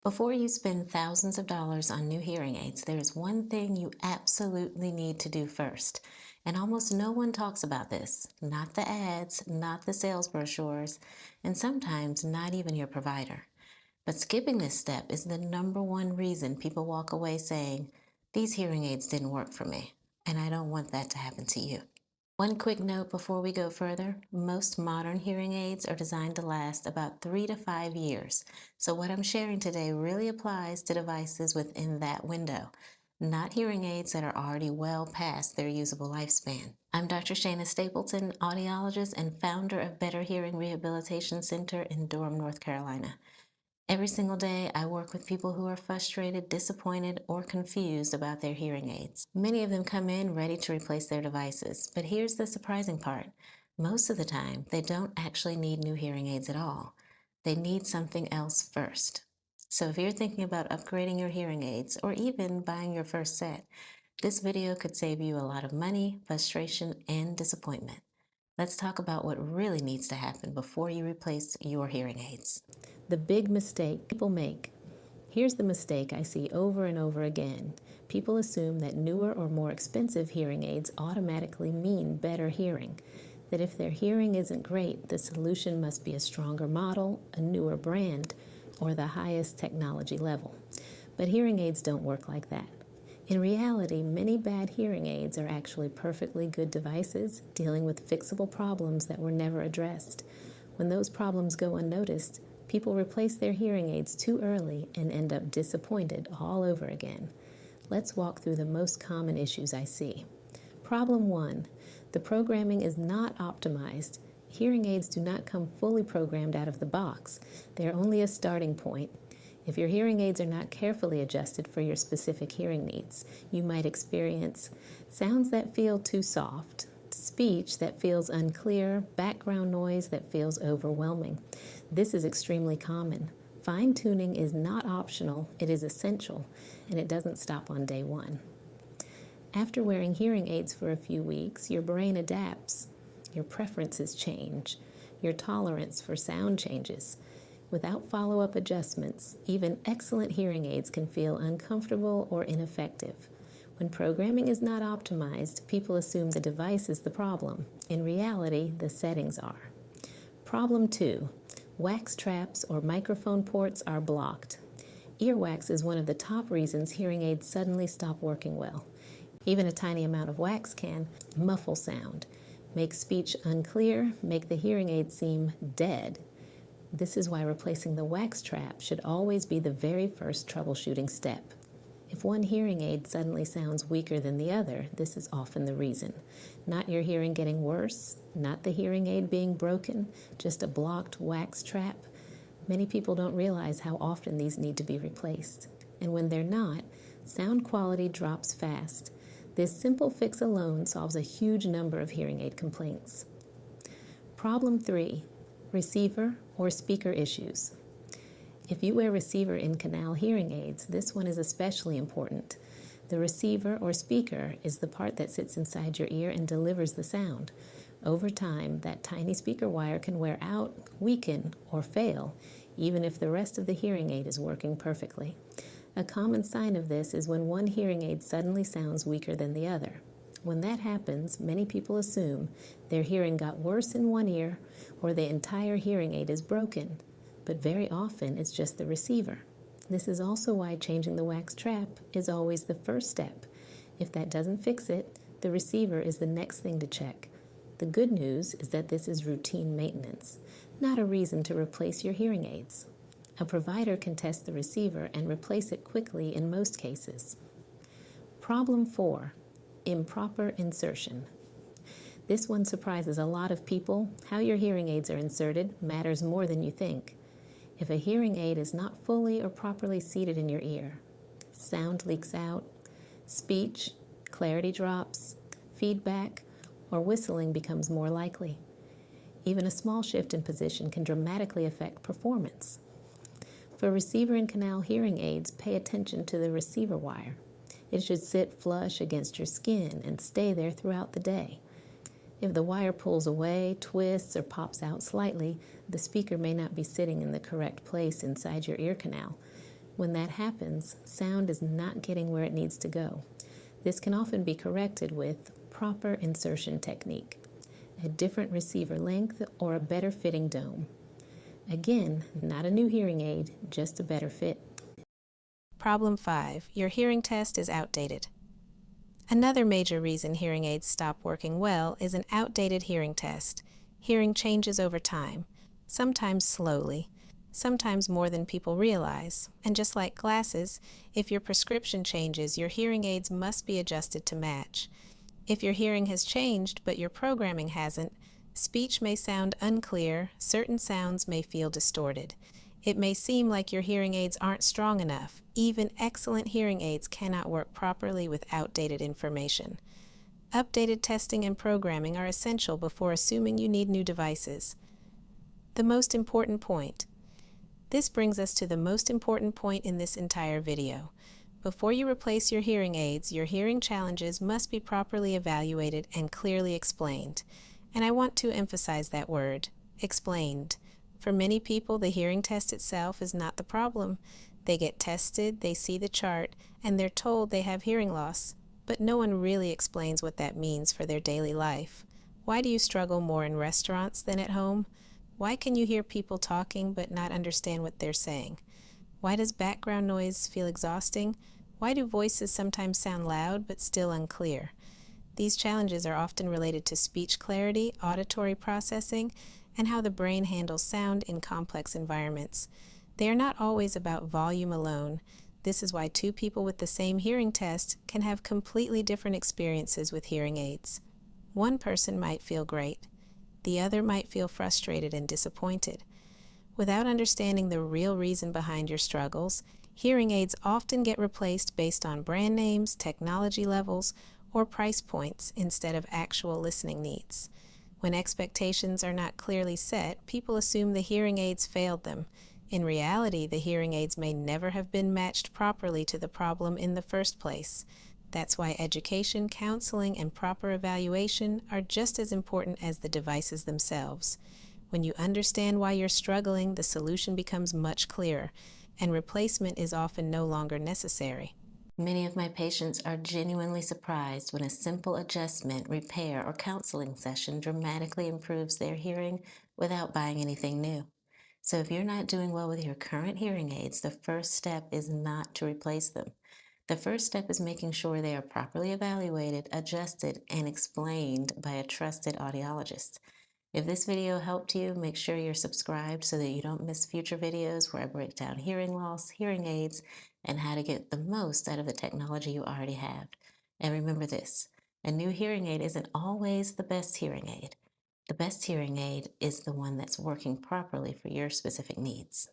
Before you spend thousands of dollars on new hearing aids, there is one thing you absolutely need to do first. And almost no one talks about this. Not the ads, not the sales brochures, and sometimes not even your provider. But skipping this step is the number one reason people walk away saying, "These hearing aids didn't work for me." And I don't want that to happen to you. One quick note before we go further, most modern hearing aids are designed to last about 3 to 5 years. So what I'm sharing today really applies to devices within that window, not hearing aids that are already well past their usable lifespan. I'm Dr. Shana Stapleton, audiologist and founder of Better Hearing Rehabilitation Center in Durham, North Carolina. Every single day, I work with people who are frustrated, disappointed, or confused about their hearing aids. Many of them come in ready to replace their devices, but here's the surprising part. Most of the time, they don't actually need new hearing aids at all. They need something else first. So if you're thinking about upgrading your hearing aids or even buying your first set, this video could save you a lot of money, frustration, and disappointment. Let's talk about what really needs to happen before you replace your hearing aids. The big mistake people make. Here's the mistake I see over and over again. People assume that newer or more expensive hearing aids automatically mean better hearing. That if their hearing isn't great, the solution must be a stronger model, a newer brand, or the highest technology level. But hearing aids don't work like that. In reality, many bad hearing aids are actually perfectly good devices dealing with fixable problems that were never addressed. When those problems go unnoticed, people replace their hearing aids too early and end up disappointed all over again. Let's walk through the most common issues I see. Problem 1. The programming is not optimized. Hearing aids do not come fully programmed out of the box. They are only a starting point. If your hearing aids are not carefully adjusted for your specific hearing needs, you might experience sounds that feel too soft, speech that feels unclear, background noise that feels overwhelming. This is extremely common. Fine-tuning is not optional, it is essential, and it doesn't stop on day one. After wearing hearing aids for a few weeks, your brain adapts. Your preferences change. Your tolerance for sound changes. Without follow-up adjustments, even excellent hearing aids can feel uncomfortable or ineffective. When programming is not optimized, people assume the device is the problem. In reality, the settings are. Problem 2. Wax traps or microphone ports are blocked. Earwax is one of the top reasons hearing aids suddenly stop working well. Even a tiny amount of wax can muffle sound, make speech unclear, make the hearing aid seem dead. This is why replacing the wax trap should always be the very first troubleshooting step. If one hearing aid suddenly sounds weaker than the other, this is often the reason. Not your hearing getting worse, not the hearing aid being broken, just a blocked wax trap. Many people don't realize how often these need to be replaced. And when they're not, sound quality drops fast. This simple fix alone solves a huge number of hearing aid complaints. Problem 3. Receiver or speaker issues. If you wear receiver in canal hearing aids, this one is especially important. The receiver or speaker is the part that sits inside your ear and delivers the sound. Over time, that tiny speaker wire can wear out, weaken, or fail, even if the rest of the hearing aid is working perfectly. A common sign of this is when one hearing aid suddenly sounds weaker than the other. When that happens, many people assume their hearing got worse in one ear or the entire hearing aid is broken, but very often it's just the receiver. This is also why changing the wax trap is always the first step. If that doesn't fix it, the receiver is the next thing to check. The good news is that this is routine maintenance, not a reason to replace your hearing aids. A provider can test the receiver and replace it quickly in most cases. Problem 4. Improper insertion. This one surprises a lot of people. How your hearing aids are inserted matters more than you think. If a hearing aid is not fully or properly seated in your ear, sound leaks out, speech, clarity drops, feedback, or whistling becomes more likely. Even a small shift in position can dramatically affect performance. For receiver and canal hearing aids, pay attention to the receiver wire. It should sit flush against your skin and stay there throughout the day. If the wire pulls away, twists, or pops out slightly, the speaker may not be sitting in the correct place inside your ear canal. When that happens, sound is not getting where it needs to go. This can often be corrected with proper insertion technique, a different receiver length, or a better fitting dome. Again, not a new hearing aid, just a better fit. Problem 5. Your hearing test is outdated. Another major reason hearing aids stop working well is an outdated hearing test. Hearing changes over time, sometimes slowly, sometimes more than people realize. And just like glasses, if your prescription changes, your hearing aids must be adjusted to match. If your hearing has changed but your programming hasn't, speech may sound unclear, certain sounds may feel distorted. It may seem like your hearing aids aren't strong enough. Even excellent hearing aids cannot work properly with outdated information. Updated testing and programming are essential before assuming you need new devices. The most important point. This brings us to the most important point in this entire video. Before you replace your hearing aids, your hearing challenges must be properly evaluated and clearly explained. And I want to emphasize that word, explained. For many people, the hearing test itself is not the problem. They get tested, they see the chart, and they're told they have hearing loss. But no one really explains what that means for their daily life. Why do you struggle more in restaurants than at home? Why can you hear people talking but not understand what they're saying? Why does background noise feel exhausting? Why do voices sometimes sound loud but still unclear? These challenges are often related to speech clarity, auditory processing, and how the brain handles sound in complex environments. They are not always about volume alone. This is why two people with the same hearing test can have completely different experiences with hearing aids. One person might feel great. The other might feel frustrated and disappointed. Without understanding the real reason behind your struggles, hearing aids often get replaced based on brand names, technology levels, or price points instead of actual listening needs. When expectations are not clearly set, people assume the hearing aids failed them. In reality, the hearing aids may never have been matched properly to the problem in the first place. That's why education, counseling, and proper evaluation are just as important as the devices themselves. When you understand why you're struggling, the solution becomes much clearer, and replacement is often no longer necessary. Many of my patients are genuinely surprised when a simple adjustment, repair, or counseling session dramatically improves their hearing without buying anything new. So if you're not doing well with your current hearing aids, the first step is not to replace them. The first step is making sure they are properly evaluated, adjusted, and explained by a trusted audiologist. If this video helped you, make sure you're subscribed so that you don't miss future videos where I break down hearing loss, hearing aids, and how to get the most out of the technology you already have. And remember this, a new hearing aid isn't always the best hearing aid. The best hearing aid is the one that's working properly for your specific needs.